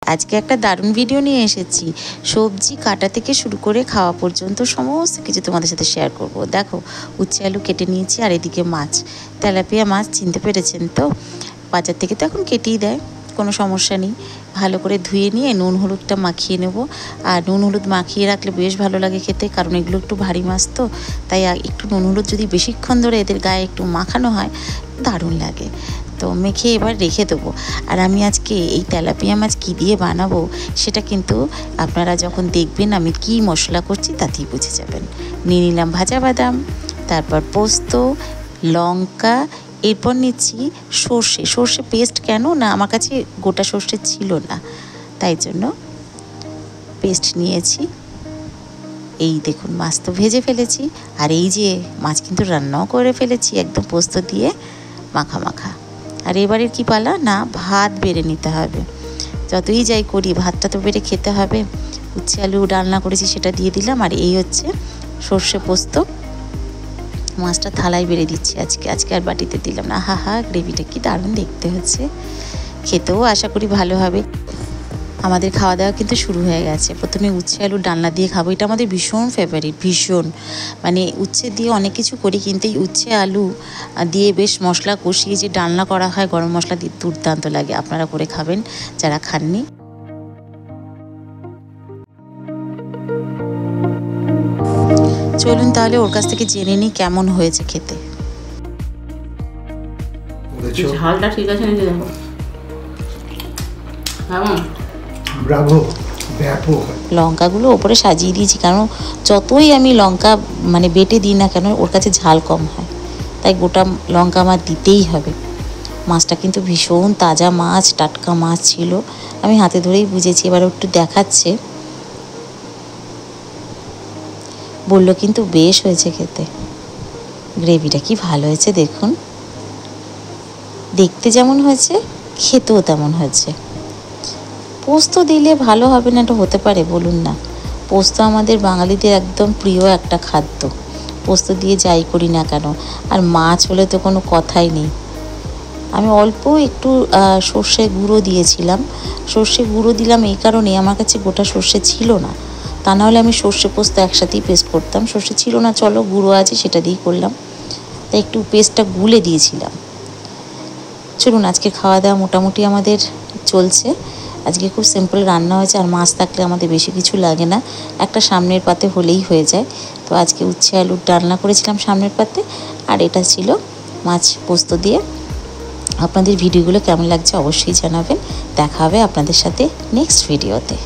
আজকে একটা দারুণ ভিডিও নিয়ে এসেছি। সবজি কাটা থেকে শুরু করে খাওয়া পর্যন্ত সমস্ত কিছু তোমাদের সাথে শেয়ার করব। দেখো, উচ্ছে আলু কেটে নিয়েছি, আর এদিকে মাছ, তেলাপিয়া মাছ, চিনতে পেরেছেন তো? বাজার থেকে তো এখন কেটেই দেয়, কোনো সমস্যা নেই। ভালো করে ধুয়ে নিয়ে নুন হলুদটা মাখিয়ে নেব। আর নুন হলুদ মাখিয়ে রাখলে বেশ ভালো লাগে খেতে, কারণ এগুলো একটু ভারী মাছ তো, তাই একটু নুন হলুদ যদি বেশিক্ষণ ধরে এদের গায়ে একটু মাখানো হয় দারুণ লাগে। তো মেখে এবার রেখে দেবো। আর আমি আজকে এই তেলাপিয়া মাছ কী দিয়ে বানাবো সেটা কিন্তু আপনারা যখন দেখবেন আমি কি মশলা করছি তাতেই বুঝে যাবেন। নিয়ে নিলাম ভাজা বাদাম, তারপর পোস্ত, লঙ্কা, এরপর নিচ্ছি সর্ষে পেস্ট। কেন না, আমার কাছে গোটা সর্ষে ছিল না, তাই জন্য পেস্ট নিয়েছি। এই দেখুন, মাছ তো ভেজে ফেলেছি, আর এই যে মাছ কিন্তু রান্নাও করে ফেলেছি একদম পোস্ত দিয়ে মাখা মাখা। আর এবারের কি পালা না, ভাত বেড়ে নিতে হবে। যতই যাই করি ভাতটা তো বেড়ে খেতে হবে। উচ্ছে আলু ডালনা করেছি সেটা দিয়ে দিলাম, আর এই হচ্ছে সর্ষে পোস্ত। মাছটা থালায় বেড়ে দিচ্ছি আজকে আর বাটিতে দিলাম না। হা গ্রেভিটা কি দারুণ দেখতে হচ্ছে, খেতেও আশা করি ভালো হবে। আমাদের খাওয়া দাওয়া কিন্তু শুরু হয়ে গেছে। প্রথমে উচ্ছে আলু ডালনা দিয়ে খাবো, এটা আমাদের ভীষণ ফেভারিট, ভীষণ। মানে উচ্ছে দিয়ে অনেক কিছু করি, কিন্তু এই উচ্ছে আলু দিয়ে বেশ মশলা কষিয়ে যে ডালনা করা হয় গরম মশলা দিয়ে, দুর্দান্ত লাগে। আপনারা করে খাবেন যারা খাননি। চলুন তাহলে ওর কাছ থেকে জেনে নিই কেমন হয়েছে খেতে। ঝালটা ঠিক আছে নাকি দেখো। ব্রাভো, ব্যাপক। লঙ্কাগুলো ওপরে সাজিয়ে দিয়েছি, কারণ যতই আমি লঙ্কা মানে বেটে দিই না কেন ওর কাছে ঝাল কম হয়, তাই গোটা লঙ্কা আমার দিতেই হবে। মাছটা কিন্তু ভীষণ তাজা মাছ, টাটকা মাছ ছিল, আমি হাতে ধরেই বুঝেছি। এবার একটু দেখাচ্ছে, বললো কিন্তু বেশ হয়েছে খেতে। গ্রেভিটা কি ভালো হয়েছে দেখুন, দেখতে যেমন হয়েছে খেতেও তেমন হয়েছে। পোস্ত দিলে ভালো হবে না এটা হতে পারে বলুন না? পোস্ত আমাদের বাঙালিদের একদম প্রিয় একটা খাদ্য, পোস্ত দিয়ে যাই করি না কেন। আর মাছ হলে তো কোনো কথাই নেই। আমি অল্প একটু সর্ষে গুঁড়ো দিয়েছিলাম। সর্ষে গুঁড়ো দিলাম এই কারণে, আমার কাছে গোটা সর্ষে ছিল না, তা নাহলে আমি সর্ষে পোস্ত একসাথেই পেস্ট করতাম। সর্ষে ছিল না, চলো গুঁড়ো আছে সেটা দিয়েই করলাম, তাই একটু পেস্টটা গুলে দিয়েছিলাম। চলুন, আজকে খাওয়া দাওয়া মোটামুটি আমাদের চলছে। আজকে খুব সিম্পল রান্না হয়েছে, আর মাছ থাকলে আমাদের বেশি কিছু লাগে না, একটা সামনের পাতে হলেই হয়ে যায়। তো আজকে উচ্ছে আলুর ডালনা করেছিলাম সামনের পাতে, আর এটা ছিল মাছ পোস্ত দিয়ে। আপনাদের ভিডিওগুলো কেমন লাগছে অবশ্যই জানাবেন। দেখা হবে আপনাদের সাথে নেক্সট ভিডিওতে।